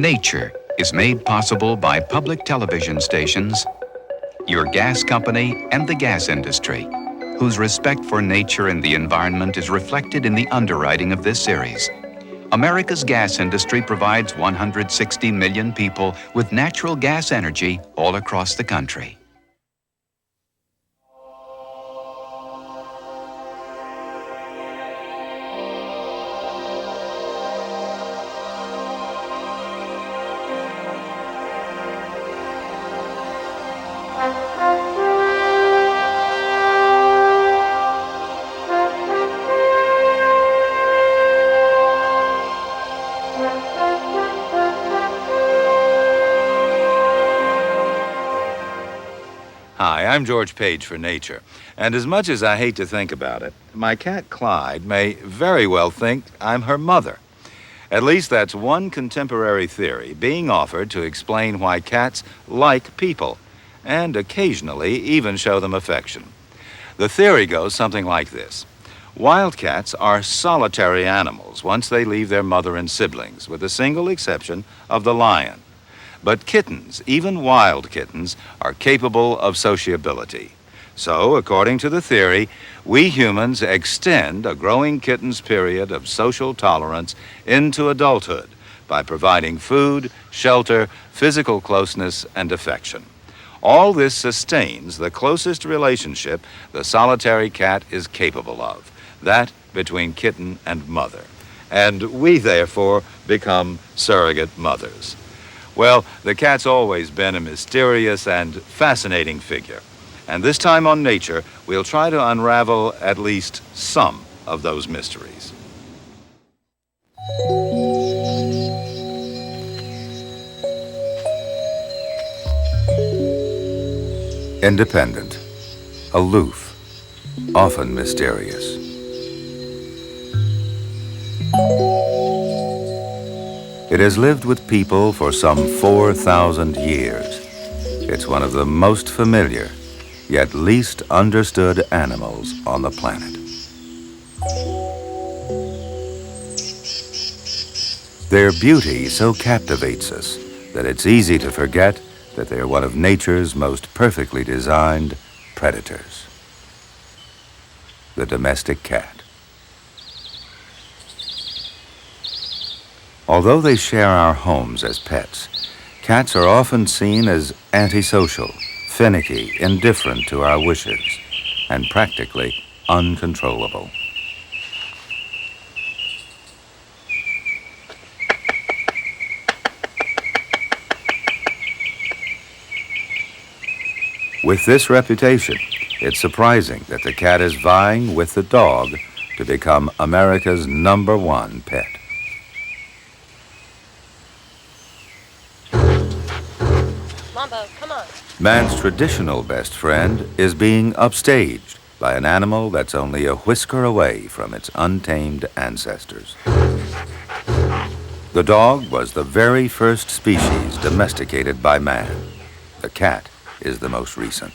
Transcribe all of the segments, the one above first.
Nature is made possible by public television stations, your gas company, and the gas industry, whose respect for nature and the environment is reflected in the underwriting of this series. America's gas industry provides 160 million people with natural gas energy all across the country. Hi, I'm George Page for Nature, and as much as I hate to think about it, my cat Clyde may very well think I'm her mother. At least that's one contemporary theory being offered to explain why cats like people, and occasionally even show them affection. The theory goes something like this. Wild cats are solitary animals once they leave their mother and siblings, with the single exception of the lion. But kittens, even wild kittens, are capable of sociability. So, according to the theory, we humans extend a growing kitten's period of social tolerance into adulthood by providing food, shelter, physical closeness, and affection. All this sustains the closest relationship the solitary cat is capable of, that between kitten and mother. And we, therefore, become surrogate mothers. Well, the cat's always been a mysterious and fascinating figure. And this time on Nature, we'll try to unravel at least some of those mysteries. Independent, aloof, often mysterious. It has lived with people for some 4,000 years. It's one of the most familiar, yet least understood animals on the planet. Their beauty so captivates us that it's easy to forget that they're one of nature's most perfectly designed predators. The domestic cat. Although they share our homes as pets, cats are often seen as antisocial, finicky, indifferent to our wishes, and practically uncontrollable. With this reputation, it's surprising that the cat is vying with the dog to become America's #1 pet. Mambo, come on. Man's traditional best friend is being upstaged by an animal that's only a whisker away from its untamed ancestors. The dog was the very first species domesticated by man. The cat is the most recent.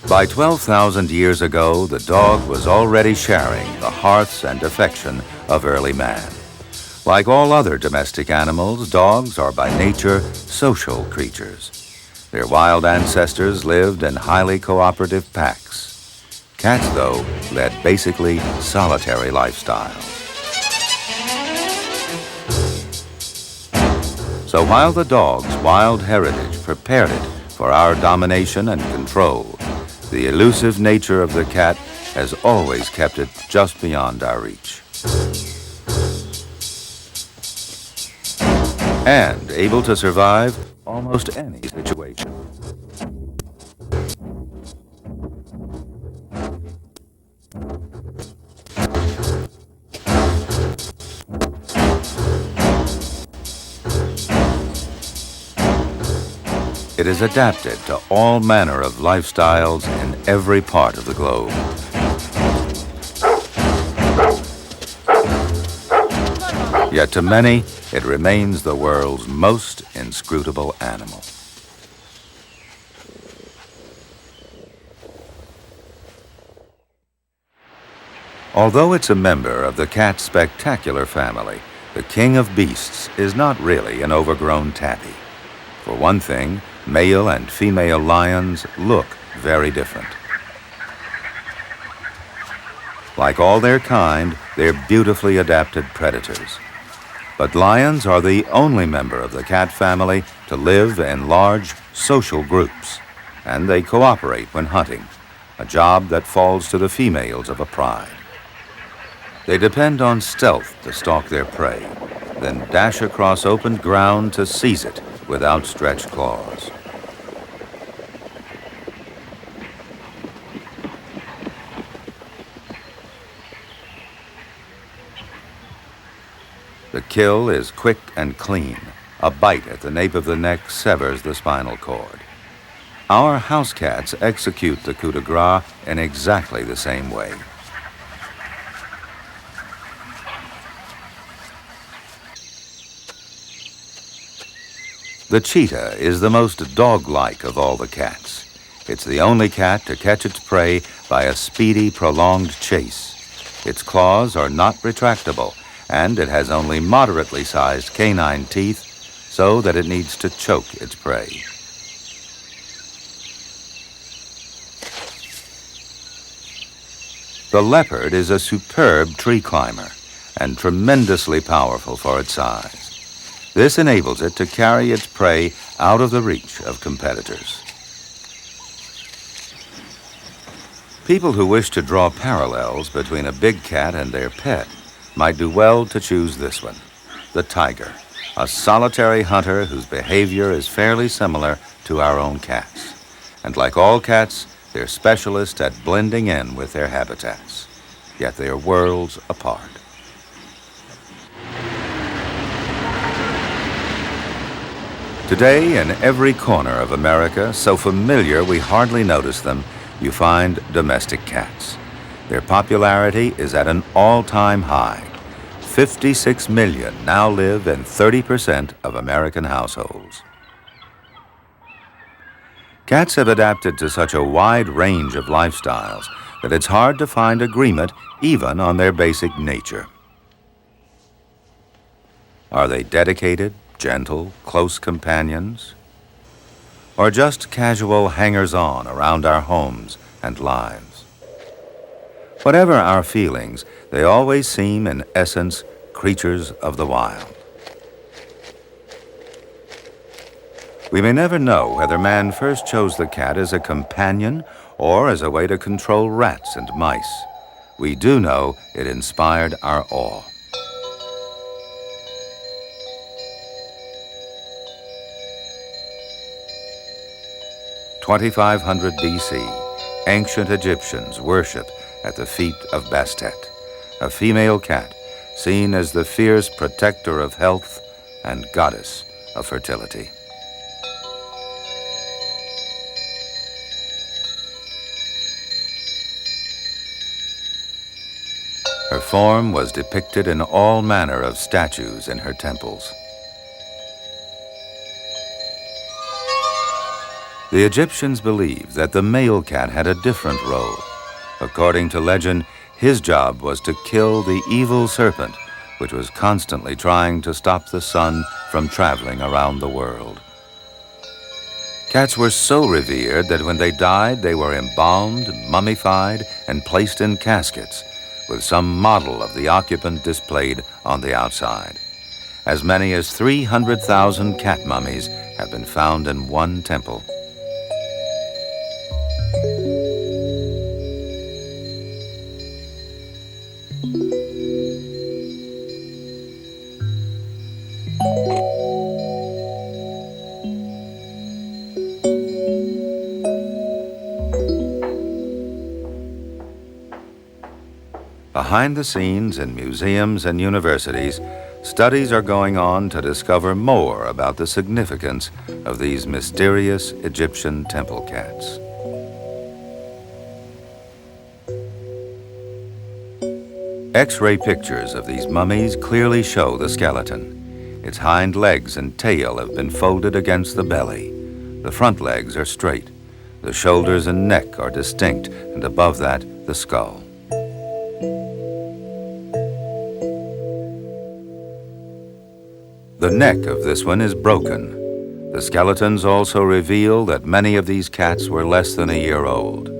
By 12,000 years ago, the dog was already sharing the hearths and affection of early man. Like all other domestic animals, dogs are by nature social creatures. Their wild ancestors lived in highly cooperative packs. Cats, though, led basically solitary lifestyles. So while the dog's wild heritage prepared it for our domination and control, the elusive nature of the cat has always kept it just beyond our reach. And able to survive almost any situation. It is adapted to all manner of lifestyles in every part of the globe. Yet to many, it remains the world's most inscrutable animal. Although it's a member of the cat spectacular family, the king of beasts is not really an overgrown tabby. For one thing, male and female lions look very different. Like all their kind, they're beautifully adapted predators. But lions are the only member of the cat family to live in large social groups, and they cooperate when hunting, a job that falls to the females of a pride. They depend on stealth to stalk their prey, then dash across open ground to seize it with outstretched claws. The kill is quick and clean. A bite at the nape of the neck severs the spinal cord. Our house cats execute the coup de grace in exactly the same way. The cheetah is the most dog-like of all the cats. It's the only cat to catch its prey by a speedy, prolonged chase. Its claws are not retractable, and it has only moderately sized canine teeth so that it needs to choke its prey. The leopard is a superb tree climber and tremendously powerful for its size. This enables it to carry its prey out of the reach of competitors. People who wish to draw parallels between a big cat and their pet might do well to choose this one, the tiger, a solitary hunter whose behavior is fairly similar to our own cats. And like all cats, they're specialists at blending in with their habitats, yet they are worlds apart. Today, in every corner of America, so familiar we hardly notice them, you find domestic cats. Their popularity is at an all-time high. 56 million now live in 30% of American households. Cats have adapted to such a wide range of lifestyles that it's hard to find agreement even on their basic nature. Are they dedicated, gentle, close companions? Or just casual hangers-on around our homes and lives? Whatever our feelings, they always seem, in essence, creatures of the wild. We may never know whether man first chose the cat as a companion or as a way to control rats and mice. We do know it inspired our awe. In 2500 BC, ancient Egyptians worship at the feet of Bastet, a female cat seen as the fierce protector of health and goddess of fertility. Her form was depicted in all manner of statues in her temples. The Egyptians believed that the male cat had a different role. According to legend, his job was to kill the evil serpent, which was constantly trying to stop the sun from traveling around the world. Cats were so revered that when they died, they were embalmed, mummified, and placed in caskets, with some model of the occupant displayed on the outside. As many as 300,000 cat mummies have been found in one temple. Behind the scenes in museums and universities, studies are going on to discover more about the significance of these mysterious Egyptian temple cats. X-ray pictures of these mummies clearly show the skeleton. Its hind legs and tail have been folded against the belly. The front legs are straight. The shoulders and neck are distinct, and above that, the skull. The neck of this one is broken. The skeletons also reveal that many of these cats were less than a year old.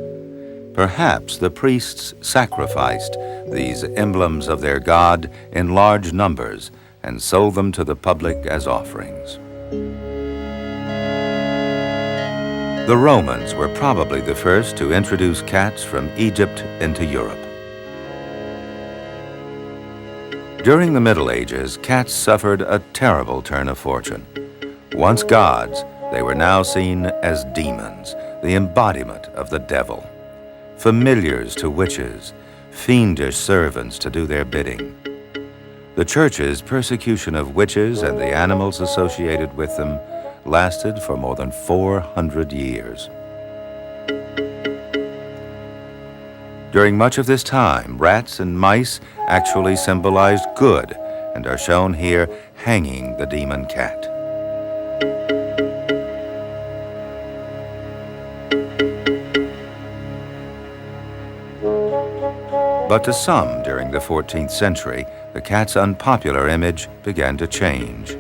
Perhaps the priests sacrificed these emblems of their god in large numbers and sold them to the public as offerings. The Romans were probably the first to introduce cats from Egypt into Europe. During the Middle Ages, cats suffered a terrible turn of fortune. Once gods, they were now seen as demons, the embodiment of the devil. Familiars to witches, fiendish servants to do their bidding. The Church's persecution of witches and the animals associated with them lasted for more than 400 years. During much of this time, rats and mice actually symbolized good and are shown here hanging the demon cat. But to some during the 14th century, the cat's unpopular image began to change.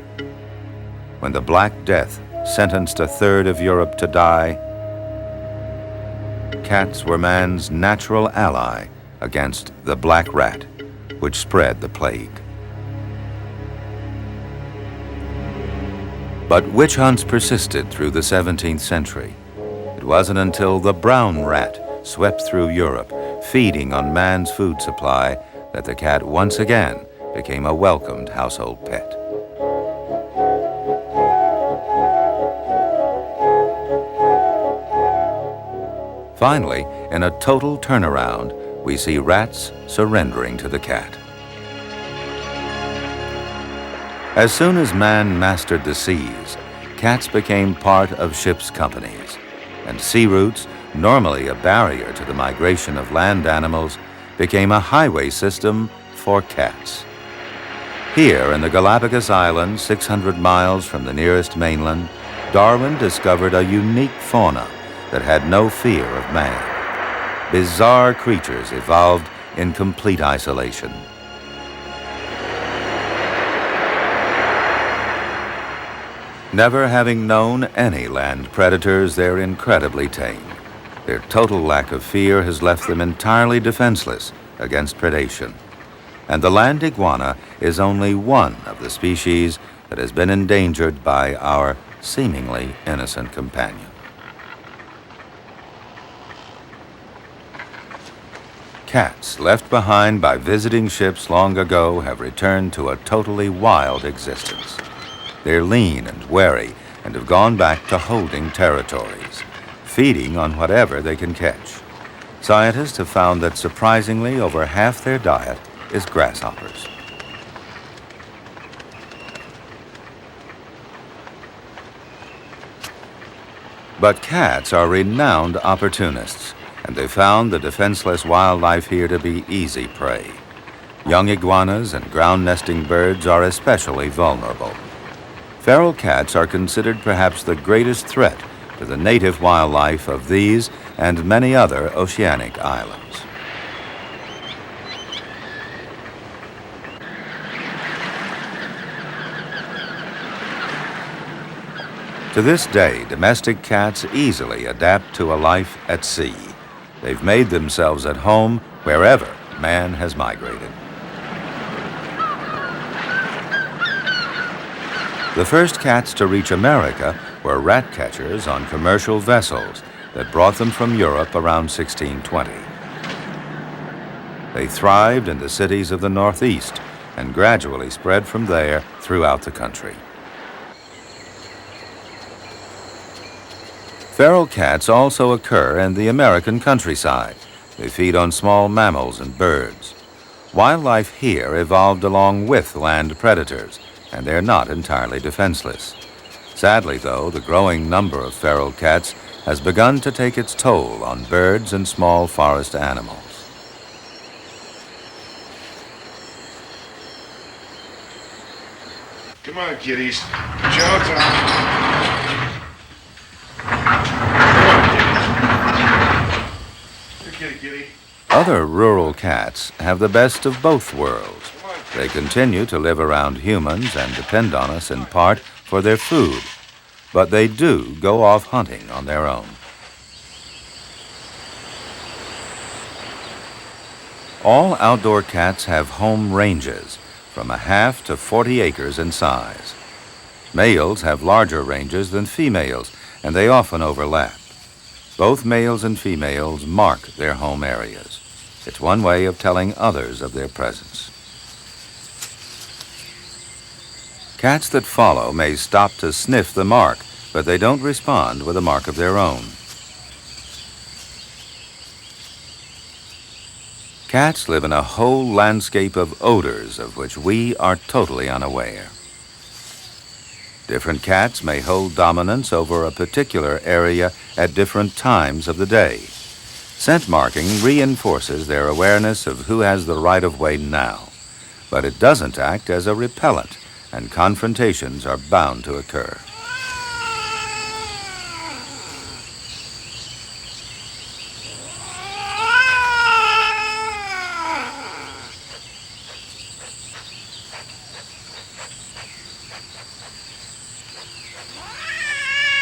When the Black Death sentenced a third of Europe to die, cats were man's natural ally against the black rat, which spread the plague. But witch hunts persisted through the 17th century. It wasn't until the brown rat swept through Europe, feeding on man's food supply, that the cat once again became a welcomed household pet. Finally, in a total turnaround, we see rats surrendering to the cat. As soon as man mastered the seas, cats became part of ships' companies, and sea routes, normally a barrier to the migration of land animals, became a highway system for cats. Here in the Galapagos Islands, 600 miles from the nearest mainland, Darwin discovered a unique fauna that had no fear of man. Bizarre creatures evolved in complete isolation. Never having known any land predators, they're incredibly tame. Their total lack of fear has left them entirely defenseless against predation. And the land iguana is only one of the species that has been endangered by our seemingly innocent companion. Cats left behind by visiting ships long ago have returned to a totally wild existence. They're lean and wary and have gone back to holding territories, feeding on whatever they can catch. Scientists have found that surprisingly over half their diet is grasshoppers. But cats are renowned opportunists, and they found the defenseless wildlife here to be easy prey. Young iguanas and ground-nesting birds are especially vulnerable. Feral cats are considered perhaps the greatest threat to the native wildlife of these and many other oceanic islands. To this day, domestic cats easily adapt to a life at sea. They've made themselves at home wherever man has migrated. The first cats to reach America were rat catchers on commercial vessels that brought them from Europe around 1620. They thrived in the cities of the Northeast and gradually spread from there throughout the country. Feral cats also occur in the American countryside. They feed on small mammals and birds. Wildlife here evolved along with land predators, and they're not entirely defenseless. Sadly, though, the growing number of feral cats has begun to take its toll on birds and small forest animals. Come on, kitties. Chow time. Kitty, kitty. Other rural cats have the best of both worlds. They continue to live around humans and depend on us in part for their food, but they do go off hunting on their own. All outdoor cats have home ranges, from a half to 40 acres in size. Males have larger ranges than females, and they often overlap. Both males and females mark their home areas. It's one way of telling others of their presence. Cats that follow may stop to sniff the mark, but they don't respond with a mark of their own. Cats live in a whole landscape of odors of which we are totally unaware. Different cats may hold dominance over a particular area at different times of the day. Scent marking reinforces their awareness of who has the right-of-way now, but it doesn't act as a repellent, and confrontations are bound to occur.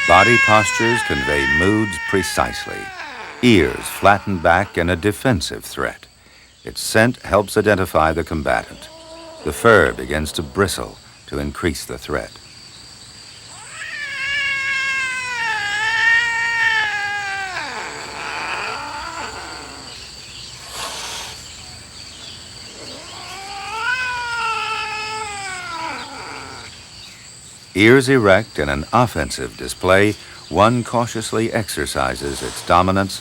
Body postures convey moods precisely. Ears flatten back in a defensive threat. Its scent helps identify the combatant. The fur begins to bristle to increase the threat. Ears erect in an offensive display, one cautiously exercises its dominance,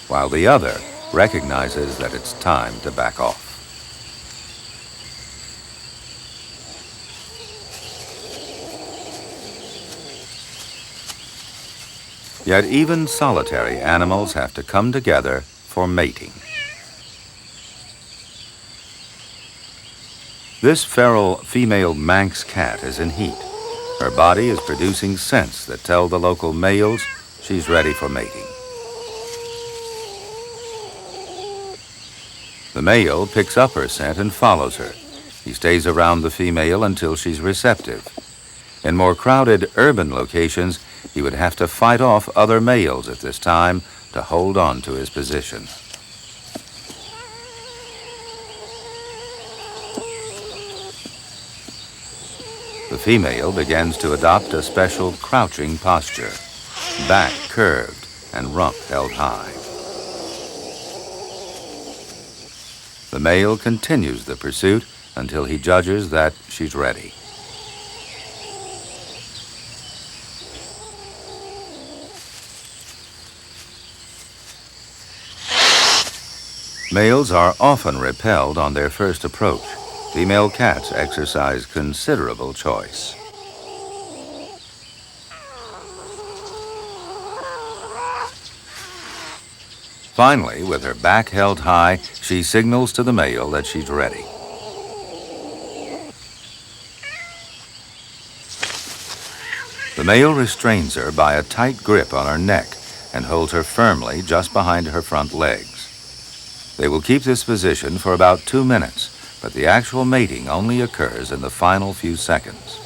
while the other recognizes that it's time to back off. Yet even solitary animals have to come together for mating. This feral female Manx cat is in heat. Her body is producing scents that tell the local males she's ready for mating. The male picks up her scent and follows her. He stays around the female until she's receptive. In more crowded urban locations, he would have to fight off other males at this time to hold on to his position. The female begins to adopt a special crouching posture, back curved and rump held high. The male continues the pursuit until he judges that she's ready. Males are often repelled on their first approach. Female cats exercise considerable choice. Finally, with her back held high, she signals to the male that she's ready. The male restrains her by a tight grip on her neck and holds her firmly just behind her front legs. They will keep this position for about 2 minutes, but the actual mating only occurs in the final few seconds.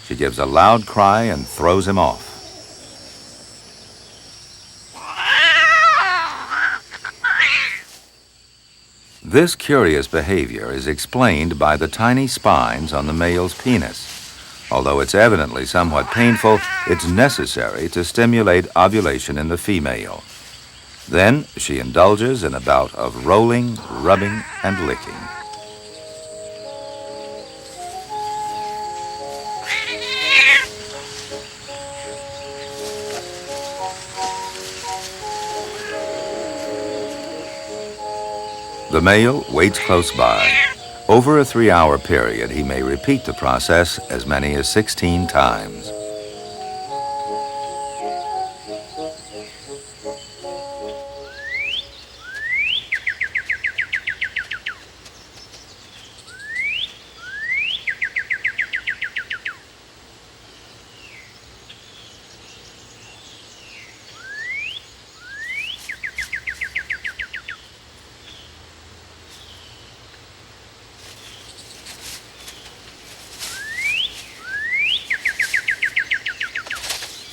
She gives a loud cry and throws him off. This curious behavior is explained by the tiny spines on the male's penis. Although it's evidently somewhat painful, it's necessary to stimulate ovulation in the female. Then she indulges in a bout of rolling, rubbing, and licking. The male waits close by. Over a 3-hour period, he may repeat the process as many as 16 times.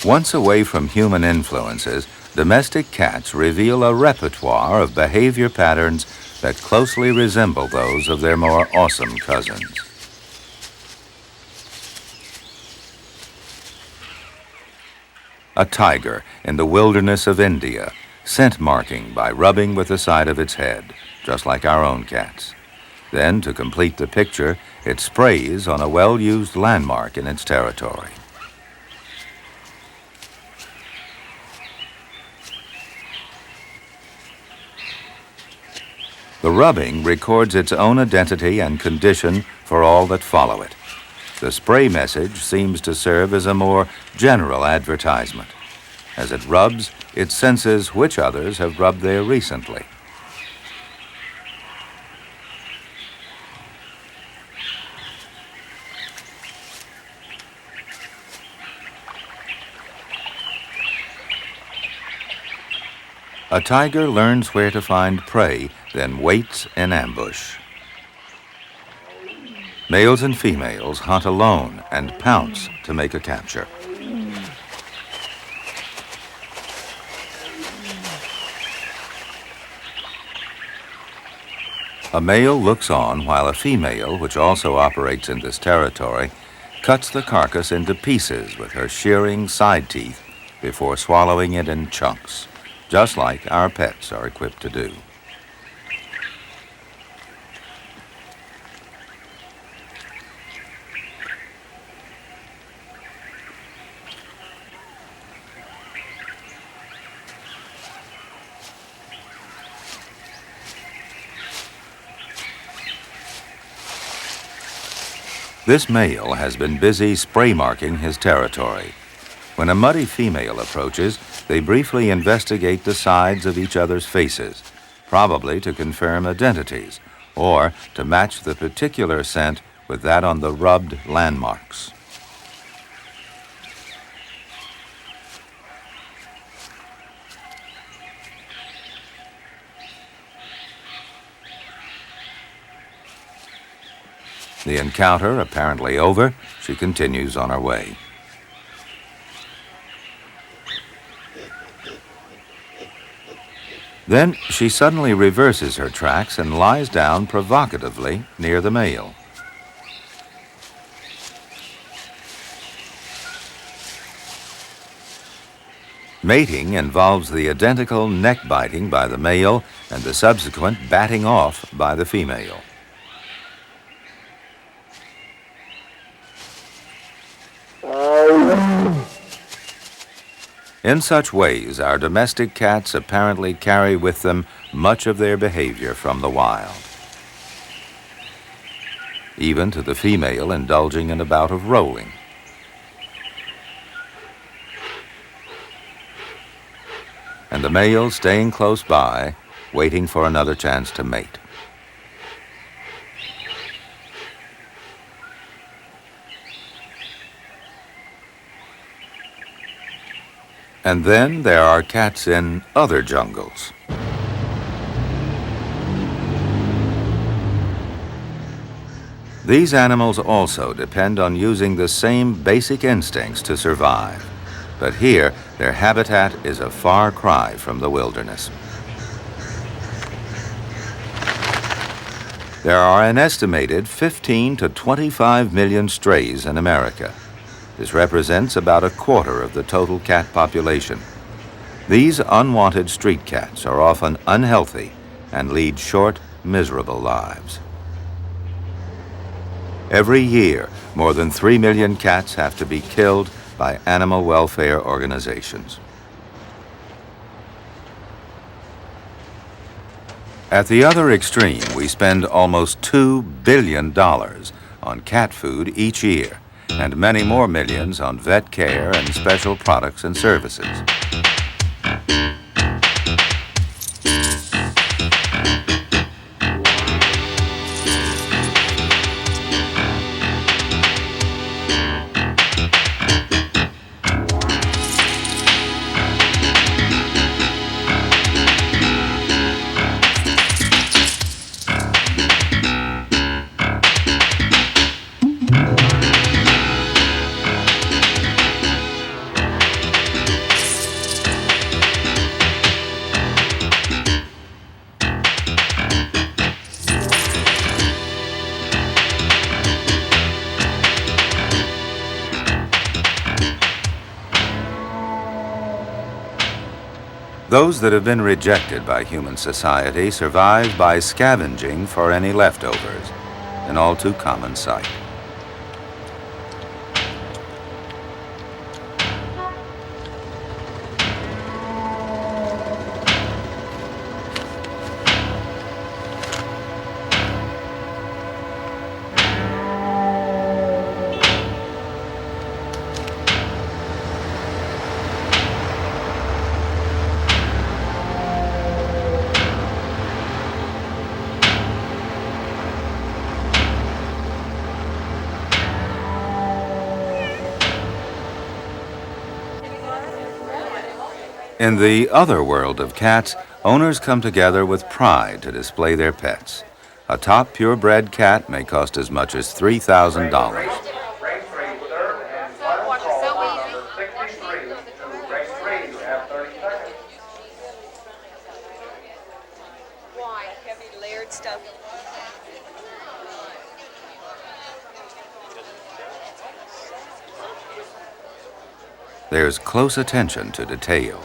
Once away from human influences, domestic cats reveal a repertoire of behavior patterns that closely resemble those of their more awesome cousins. A tiger in the wilderness of India, scent marking by rubbing with the side of its head, just like our own cats. Then, to complete the picture, it sprays on a well-used landmark in its territory. The rubbing records its own identity and condition for all that follow it. The spray message seems to serve as a more general advertisement. As it rubs, it senses which others have rubbed there recently. A tiger learns where to find prey, then waits in ambush. Males and females hunt alone and pounce to make a capture. A male looks on while a female, which also operates in this territory, cuts the carcass into pieces with her shearing side teeth before swallowing it in chunks, just like our pets are equipped to do. This male has been busy spray marking his territory. When a muddy female approaches, they briefly investigate the sides of each other's faces, probably to confirm identities or to match the particular scent with that on the rubbed landmarks. The encounter apparently over, she continues on her way. Then she suddenly reverses her tracks and lies down provocatively near the male. Mating involves the identical neck biting by the male and the subsequent batting off by the female. In such ways, our domestic cats apparently carry with them much of their behavior from the wild, even to the female indulging in a bout of rolling. And the male staying close by, waiting for another chance to mate. And then there are cats in other jungles. These animals also depend on using the same basic instincts to survive. But here, their habitat is a far cry from the wilderness. There are an estimated 15 to 25 million strays in America. This represents about a quarter of the total cat population. These unwanted street cats are often unhealthy and lead short, miserable lives. Every year, more than 3 million cats have to be killed by animal welfare organizations. At the other extreme, we spend almost $2 billion on cat food each year, and many more millions on vet care and special products and services. Those that have been rejected by human society survive by scavenging for any leftovers, an all too common sight. In the other world of cats, owners come together with pride to display their pets. A top purebred cat may cost as much as $3,000. Why? Heavy layered stuff. There's close attention to detail.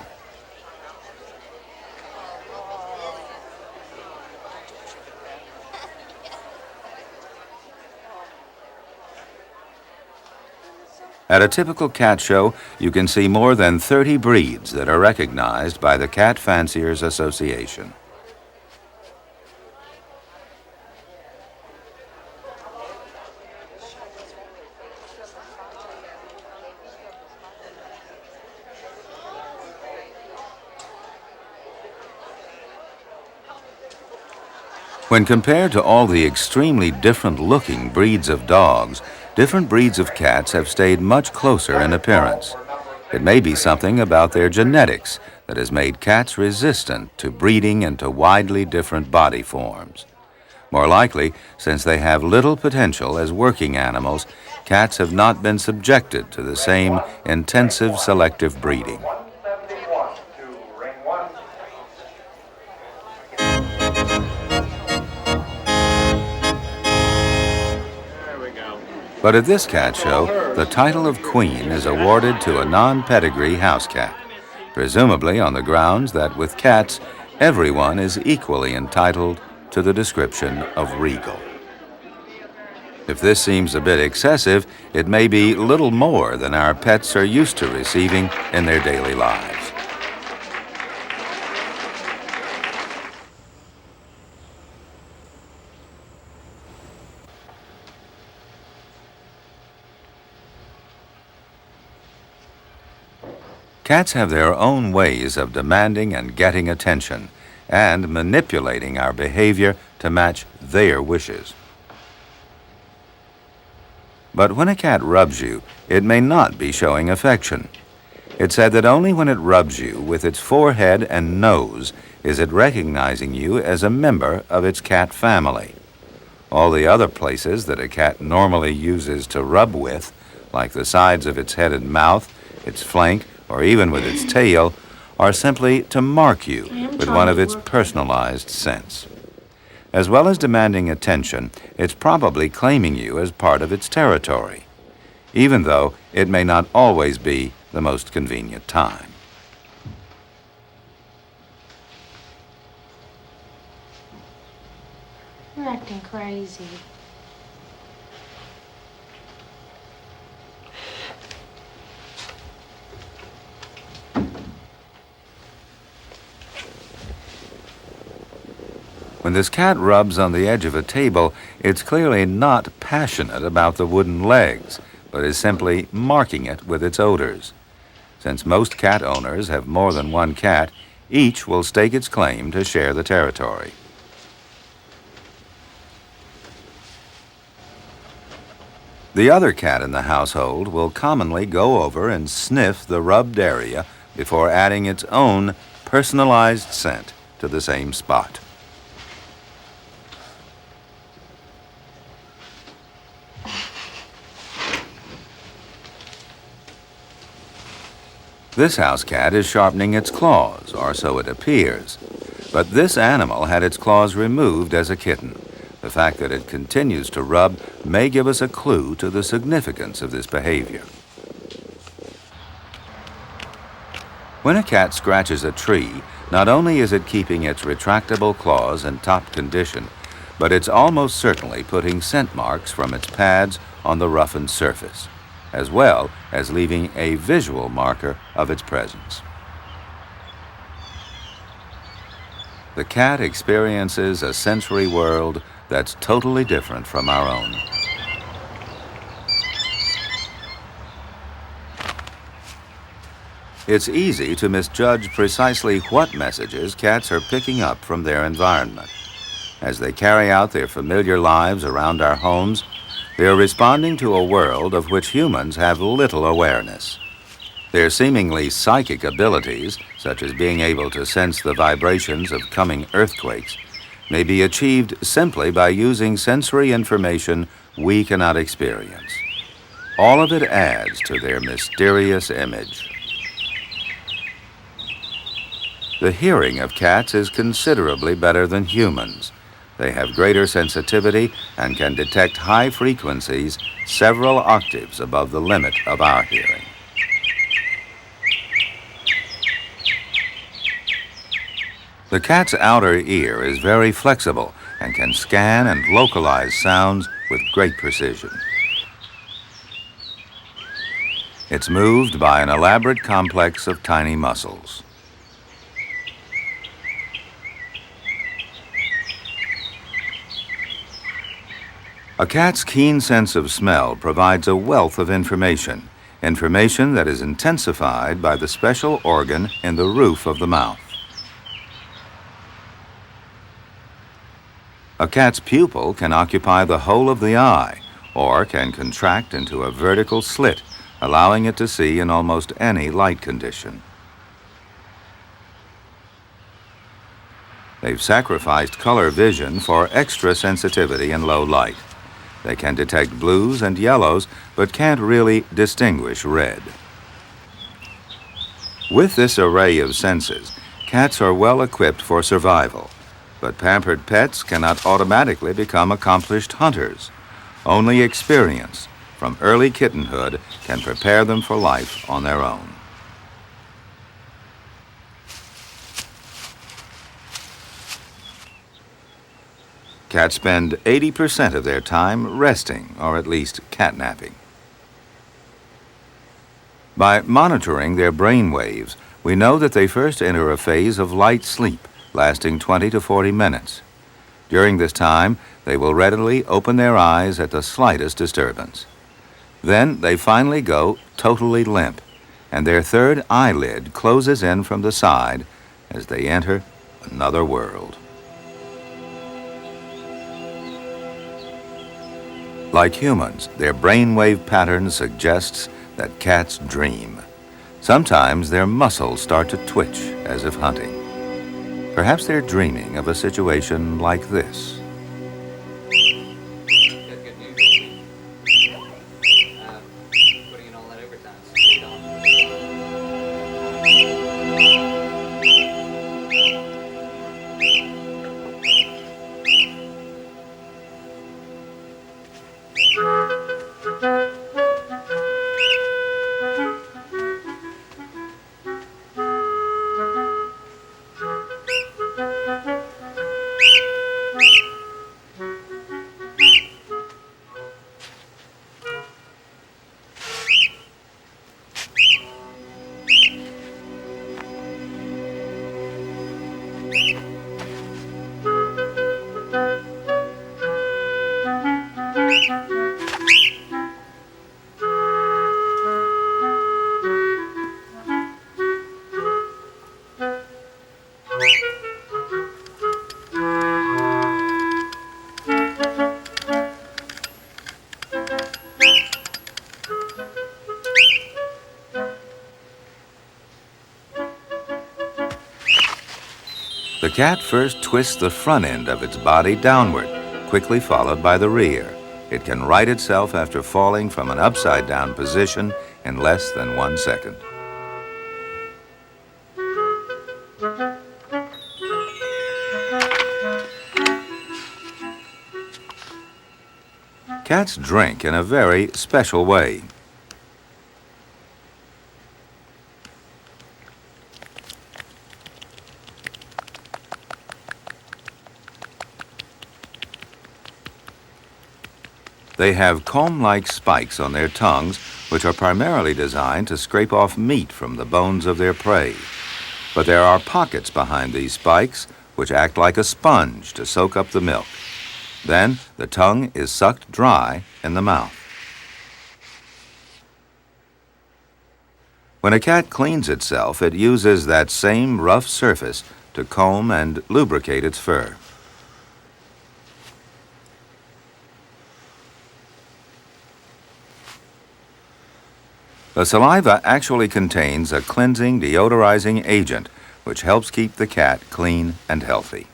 At a typical cat show, you can see more than 30 breeds that are recognized by the Cat Fanciers Association. When compared to all the extremely different-looking breeds of dogs, different breeds of cats have stayed much closer in appearance. It may be something about their genetics that has made cats resistant to breeding into widely different body forms. More likely, since they have little potential as working animals, cats have not been subjected to the same intensive selective breeding. But at this cat show, the title of Queen is awarded to a non-pedigree house cat, presumably on the grounds that with cats, everyone is equally entitled to the description of regal. If this seems a bit excessive, it may be little more than our pets are used to receiving in their daily lives. Cats have their own ways of demanding and getting attention, and manipulating our behavior to match their wishes. But when a cat rubs you, it may not be showing affection. It's said that only when it rubs you with its forehead and nose is it recognizing you as a member of its cat family. All the other places that a cat normally uses to rub with, like the sides of its head and mouth, its flank, or even with its tail, are simply to mark you with one of its personalized scents. As well as demanding attention, it's probably claiming you as part of its territory, even though it may not always be the most convenient time. You're acting crazy. When this cat rubs on the edge of a table, it's clearly not passionate about the wooden legs, but is simply marking it with its odors. Since most cat owners have more than one cat, each will stake its claim to share the territory. The other cat in the household will commonly go over and sniff the rubbed area before adding its own personalized scent to the same spot. This house cat is sharpening its claws, or so it appears. But this animal had its claws removed as a kitten. The fact that it continues to rub may give us a clue to the significance of this behavior. When a cat scratches a tree, Not only is it keeping its retractable claws in top condition, but it's almost certainly putting scent marks from its pads on the roughened surface, as well as leaving a visual marker of its presence. The cat experiences a sensory world that's totally different from our own. It's easy to misjudge precisely what messages cats are picking up from their environment. As they carry out their familiar lives around our homes, they are responding to a world of which humans have little awareness. Their seemingly psychic abilities, such as being able to sense the vibrations of coming earthquakes, may be achieved simply by using sensory information we cannot experience. All of it adds to their mysterious image. The hearing of cats is considerably better than humans. They have greater sensitivity and can detect high frequencies several octaves above the limit of our hearing. The cat's outer ear is very flexible and can scan and localize sounds with great precision. It's moved by an elaborate complex of tiny muscles. A cat's keen sense of smell provides a wealth of information that is intensified by the special organ in the roof of the mouth. A cat's pupil can occupy the whole of the eye or can contract into a vertical slit, allowing it to see in almost any light condition. They've sacrificed color vision for extra sensitivity in low light. They can detect blues and yellows, but can't really distinguish red. With this array of senses, cats are well equipped for survival, but pampered pets cannot automatically become accomplished hunters. Only experience, from early kittenhood, can prepare them for life on their own. Cats spend 80% of their time resting, or at least catnapping. By monitoring their brain waves, we know that they first enter a phase of light sleep, lasting 20 to 40 minutes. During this time, they will readily open their eyes at the slightest disturbance. Then they finally go totally limp, and their third eyelid closes in from the side as they enter another world. Like humans, their brainwave pattern suggests that cats dream. Sometimes their muscles start to twitch as if hunting. Perhaps they're dreaming of a situation like this. Putting in all that overtime. Paid The cat first twists the front end of its body downward, quickly followed by the rear. It can right itself after falling from an upside-down position in less than 1 second. Cats drink in a very special way. They have comb-like spikes on their tongues, which are primarily designed to scrape off meat from the bones of their prey. But there are pockets behind these spikes, which act like a sponge to soak up the milk. Then the tongue is sucked dry in the mouth. When a cat cleans itself, it uses that same rough surface to comb and lubricate its fur. The saliva actually contains a cleansing, deodorizing agent which helps keep the cat clean and healthy.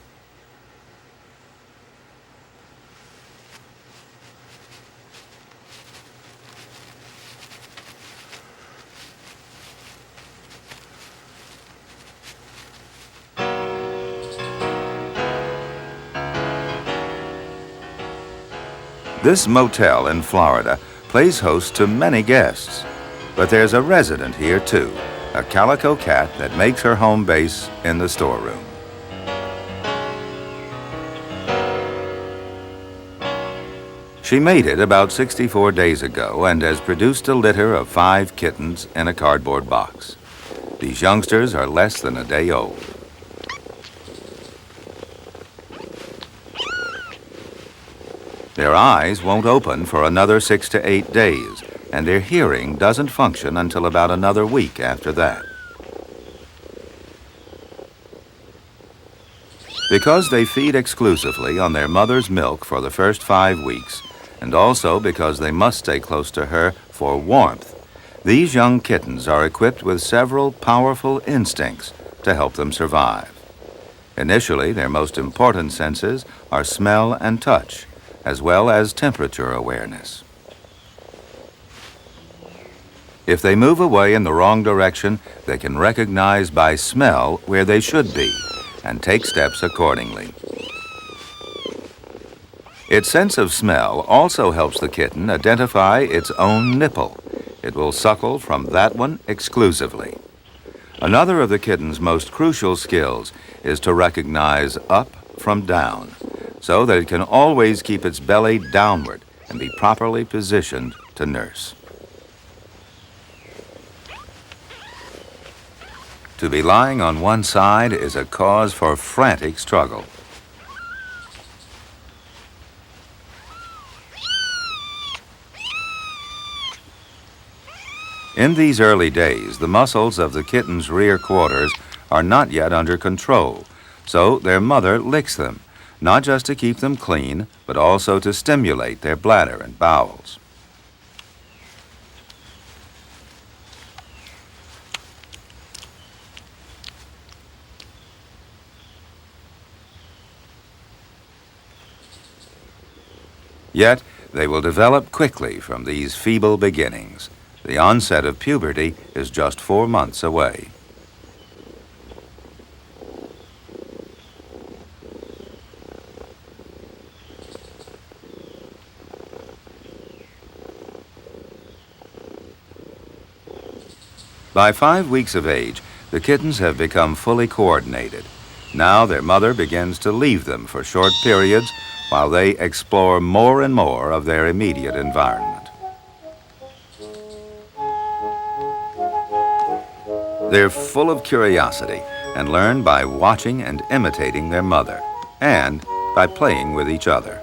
This motel in Florida plays host to many guests. But there's a resident here, too, a calico cat that makes her home base in the storeroom. She made it about 64 days ago and has produced a litter of 5 kittens in a cardboard box. These youngsters are less than a day old. Their eyes won't open for another 6 to 8 days, and their hearing doesn't function until about another week after that. Because they feed exclusively on their mother's milk for the first 5 weeks, and also because they must stay close to her for warmth, these young kittens are equipped with several powerful instincts to help them survive. Initially, their most important senses are smell and touch, as well as temperature awareness. If they move away in the wrong direction, they can recognize by smell where they should be and take steps accordingly. Its sense of smell also helps the kitten identify its own nipple. It will suckle from that one exclusively. Another of the kitten's most crucial skills is to recognize up from down, so that it can always keep its belly downward and be properly positioned to nurse. To be lying on one side is a cause for frantic struggle. In these early days, the muscles of the kitten's rear quarters are not yet under control, so their mother licks them, not just to keep them clean, but also to stimulate their bladder and bowels. Yet, they will develop quickly from these feeble beginnings. The onset of puberty is just 4 months away. By 5 weeks of age, the kittens have become fully coordinated. Now their mother begins to leave them for short periods while they explore more and more of their immediate environment. They're full of curiosity and learn by watching and imitating their mother, and by playing with each other.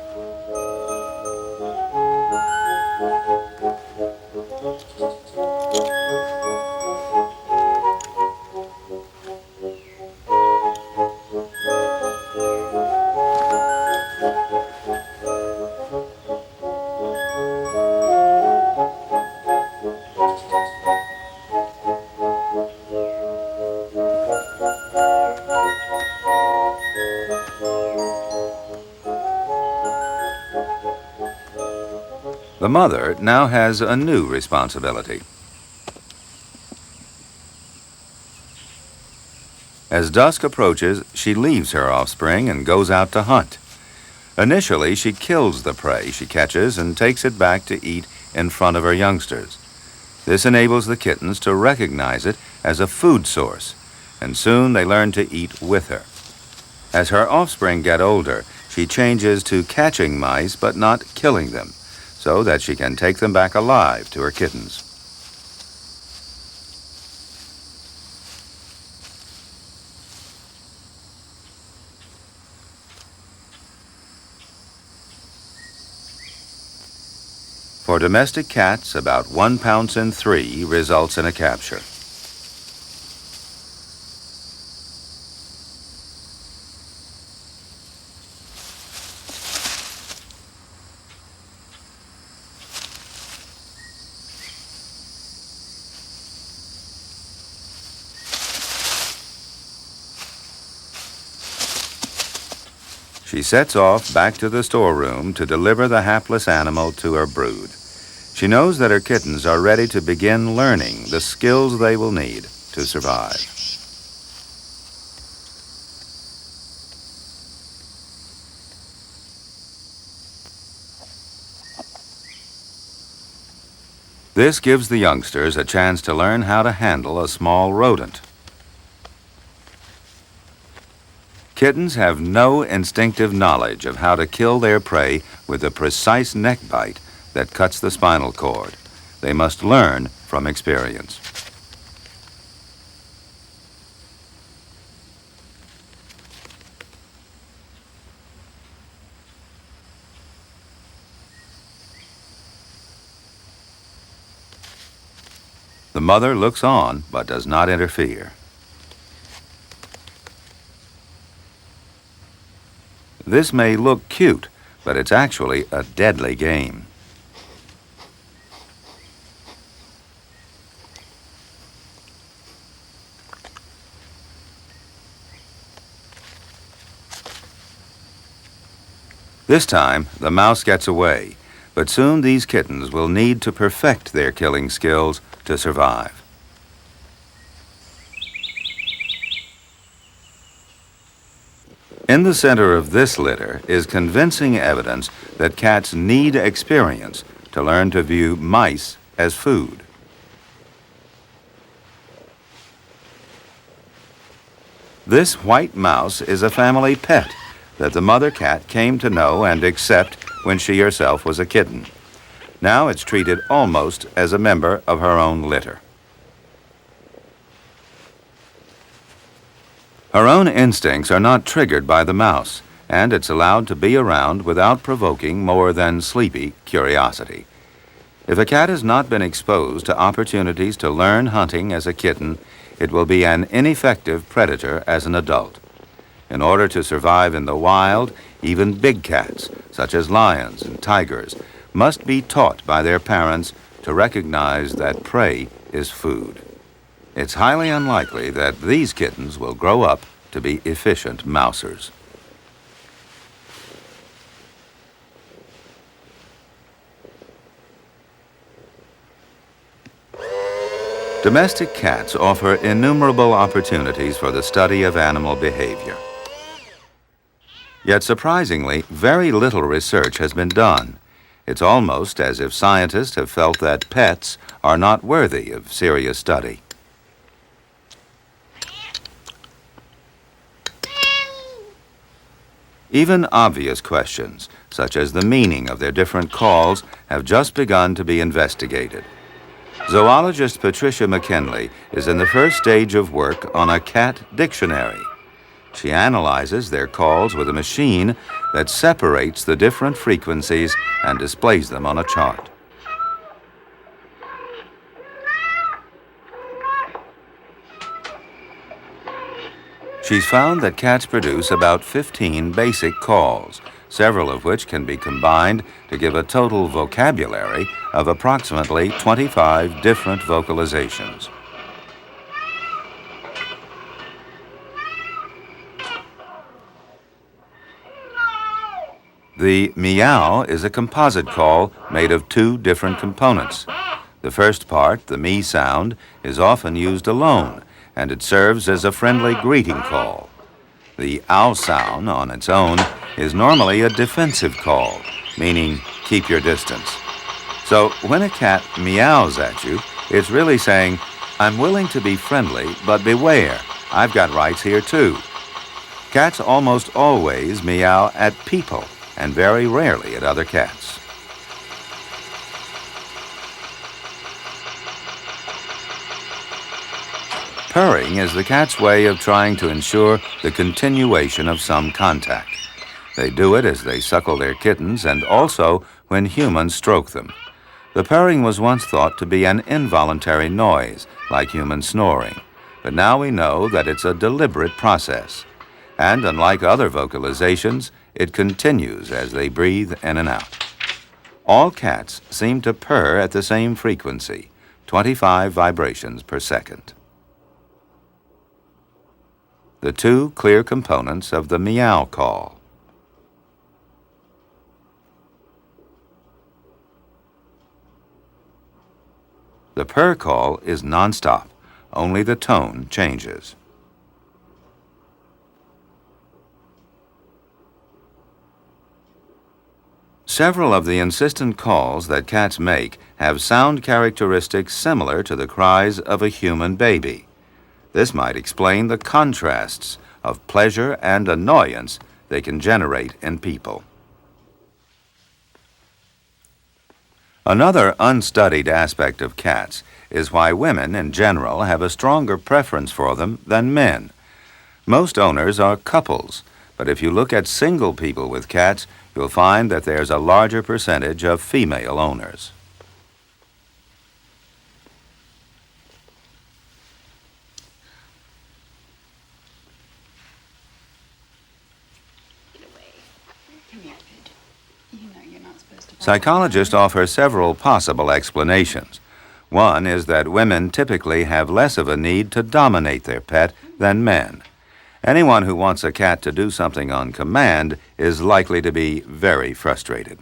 The mother now has a new responsibility. As dusk approaches, she leaves her offspring and goes out to hunt. Initially, she kills the prey she catches and takes it back to eat in front of her youngsters. This enables the kittens to recognize it as a food source, and soon they learn to eat with her. As her offspring get older, she changes to catching mice but not killing them, so that she can take them back alive to her kittens. For domestic cats, about 1 pounce in 3 results in a capture. She sets off back to the storeroom to deliver the hapless animal to her brood. She knows that her kittens are ready to begin learning the skills they will need to survive. This gives the youngsters a chance to learn how to handle a small rodent. Kittens have no instinctive knowledge of how to kill their prey with a precise neck bite that cuts the spinal cord. They must learn from experience. The mother looks on but does not interfere. This may look cute, but it's actually a deadly game. This time, the mouse gets away, but soon these kittens will need to perfect their killing skills to survive. In the center of this litter is convincing evidence that cats need experience to learn to view mice as food. This white mouse is a family pet that the mother cat came to know and accept when she herself was a kitten. Now it's treated almost as a member of her own litter. Her own instincts are not triggered by the mouse, and it's allowed to be around without provoking more than sleepy curiosity. If a cat has not been exposed to opportunities to learn hunting as a kitten, it will be an ineffective predator as an adult. In order to survive in the wild, even big cats, such as lions and tigers, must be taught by their parents to recognize that prey is food. It's highly unlikely that these kittens will grow up to be efficient mousers. Domestic cats offer innumerable opportunities for the study of animal behavior. Yet surprisingly, very little research has been done. It's almost as if scientists have felt that pets are not worthy of serious study. Even obvious questions, such as the meaning of their different calls, have just begun to be investigated. Zoologist Patricia McKinley is in the first stage of work on a cat dictionary. She analyzes their calls with a machine that separates the different frequencies and displays them on a chart. She's found that cats produce about 15 basic calls, several of which can be combined to give a total vocabulary of approximately 25 different vocalizations. The meow is a composite call made of 2 different components. The first part, the me sound, is often used alone, and it serves as a friendly greeting call. The ow sound on its own is normally a defensive call, meaning keep your distance. So when a cat meows at you, it's really saying, I'm willing to be friendly, but beware, I've got rights here too. Cats almost always meow at people and very rarely at other cats. Purring is the cat's way of trying to ensure the continuation of some contact. They do it as they suckle their kittens and also when humans stroke them. The purring was once thought to be an involuntary noise, like human snoring, but now we know that it's a deliberate process. And unlike other vocalizations, it continues as they breathe in and out. All cats seem to purr at the same frequency, 25 vibrations per second. The two clear components of the meow call. The purr call is nonstop, only the tone changes. Several of the insistent calls that cats make have sound characteristics similar to the cries of a human baby. This might explain the contrasts of pleasure and annoyance they can generate in people. Another unstudied aspect of cats is why women in general have a stronger preference for them than men. Most owners are couples, but if you look at single people with cats, you'll find that there's a larger percentage of female owners. Psychologists offer several possible explanations. One is that women typically have less of a need to dominate their pet than men. Anyone who wants a cat to do something on command is likely to be very frustrated.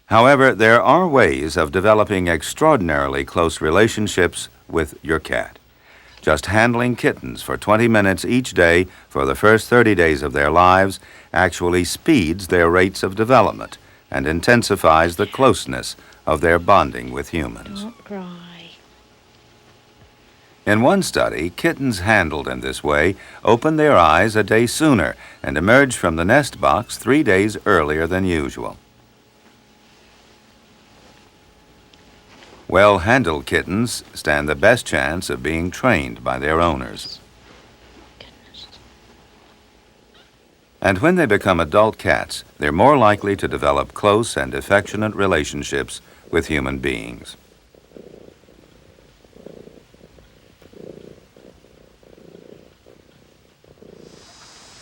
However, there are ways of developing extraordinarily close relationships with your cat. Just handling kittens for 20 minutes each day for the first 30 days of their lives actually speeds their rates of development and intensifies the closeness of their bonding with humans. Don't cry. In one study, kittens handled in this way opened their eyes a day sooner and emerged from the nest box 3 days earlier than usual. Well-handled kittens stand the best chance of being trained by their owners. And when they become adult cats, they're more likely to develop close and affectionate relationships with human beings.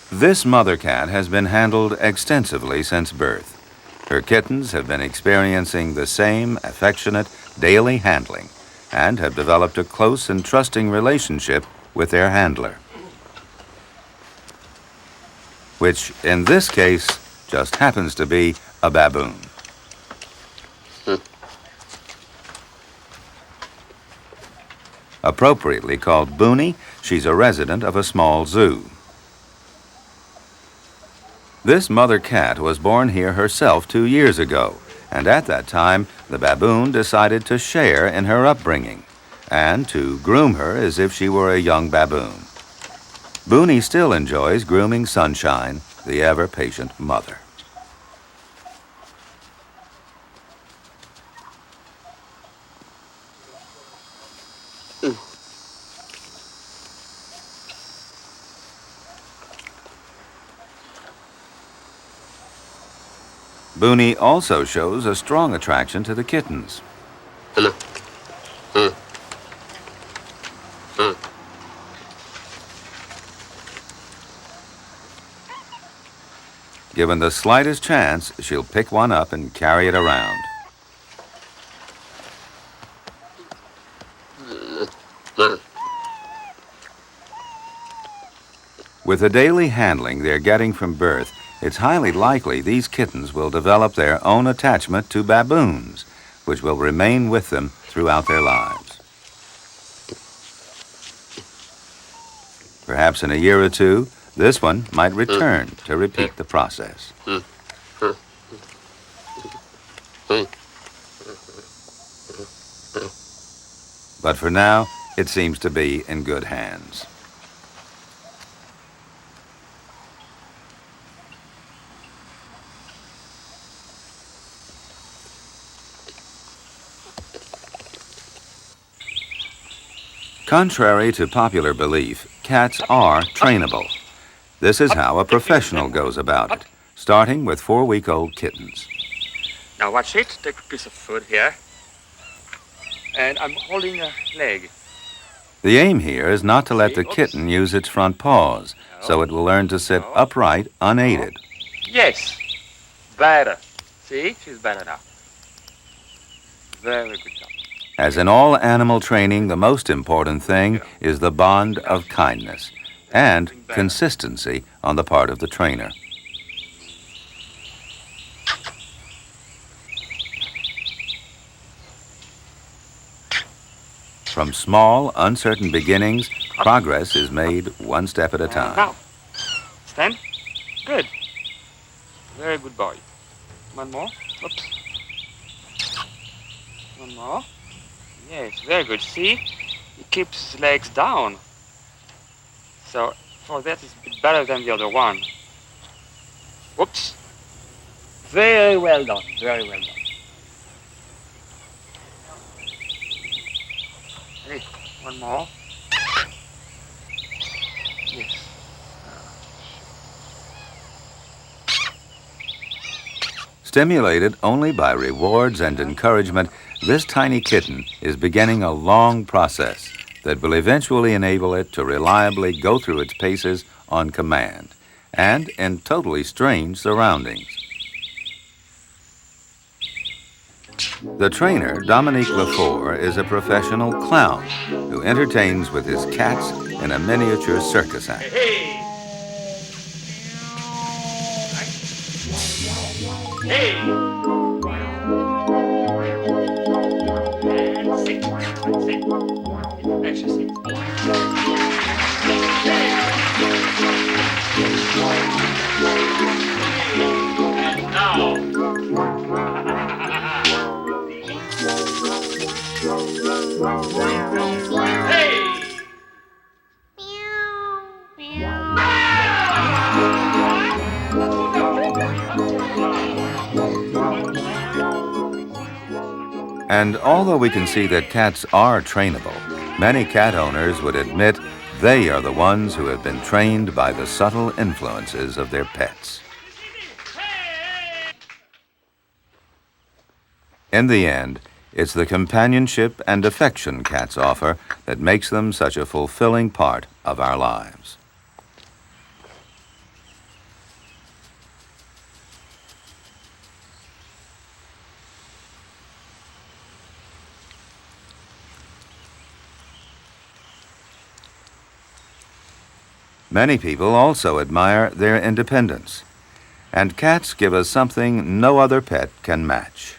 This mother cat has been handled extensively since birth. Her kittens have been experiencing the same affectionate, daily handling and have developed a close and trusting relationship with their handler, which in this case just happens to be a baboon. Appropriately called Boonie, she's a resident of a small zoo. This mother cat was born here herself 2 years ago, and at that time, the baboon decided to share in her upbringing and to groom her as if she were a young baboon. Boonie still enjoys grooming Sunshine, the ever-patient mother. Boonie also shows a strong attraction to the kittens. Given the slightest chance, she'll pick one up and carry it around. With the daily handling they're getting from birth, it's highly likely these kittens will develop their own attachment to baboons, which will remain with them throughout their lives. Perhaps in a year or two, this one might return to repeat the process. But for now, it seems to be in good hands. Contrary to popular belief, cats are trainable. This is how a professional goes about it, starting with 4-week-old kittens. Now watch it. Take a piece of food here. And I'm holding a leg. The aim here is not to let the kitten use its front paws, so it will learn to sit upright unaided. Yes. Better. See? She's better now. Very good job. As in all animal training, the most important thing is the bond of kindness and consistency on the part of the trainer. From small, uncertain beginnings, progress is made one step at a time. Now, stand. Good. Very good boy. One more. Oops. One more. Yes, very good. See? He keeps his legs down. So, for that, it's a bit better than the other one. Whoops. Very well done. Very well done. Hey, one more. Yes. Stimulated only by rewards and encouragement, this tiny kitten is beginning a long process that will eventually enable it to reliably go through its paces on command and in totally strange surroundings. The trainer, Dominique Lefort, is a professional clown who entertains with his cats in a miniature circus act. Hey! Hey! And sit. Sit. Extra sit. And now. Hey! And although we can see that cats are trainable, many cat owners would admit they are the ones who have been trained by the subtle influences of their pets. In the end, it's the companionship and affection cats offer that makes them such a fulfilling part of our lives. Many people also admire their independence, and cats give us something no other pet can match.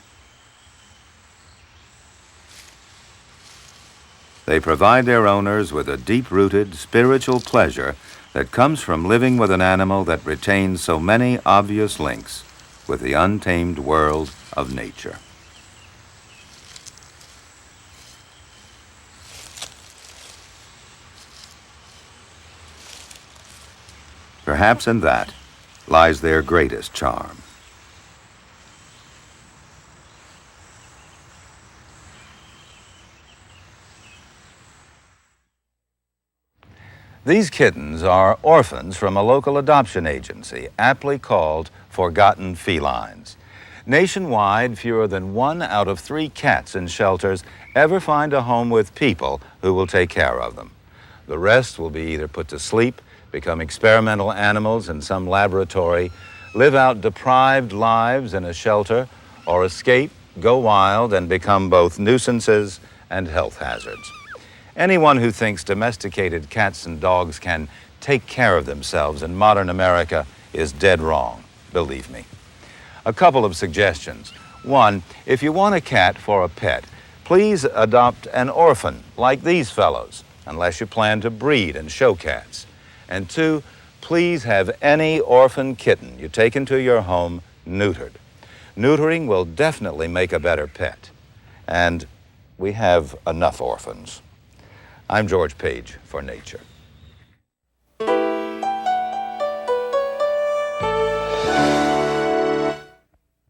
They provide their owners with a deep-rooted spiritual pleasure that comes from living with an animal that retains so many obvious links with the untamed world of nature. Perhaps in that lies their greatest charm. These kittens are orphans from a local adoption agency, aptly called Forgotten Felines. Nationwide, fewer than 1 out of 3 cats in shelters ever find a home with people who will take care of them. The rest will be either put to sleep, become experimental animals in some laboratory, live out deprived lives in a shelter, or escape, go wild, and become both nuisances and health hazards. Anyone who thinks domesticated cats and dogs can take care of themselves in modern America is dead wrong, believe me. A couple of suggestions. One, if you want a cat for a pet, please adopt an orphan like these fellows, unless you plan to breed and show cats. And 2, please have any orphan kitten you take into your home neutered. Neutering will definitely make a better pet. And we have enough orphans. I'm George Page for Nature.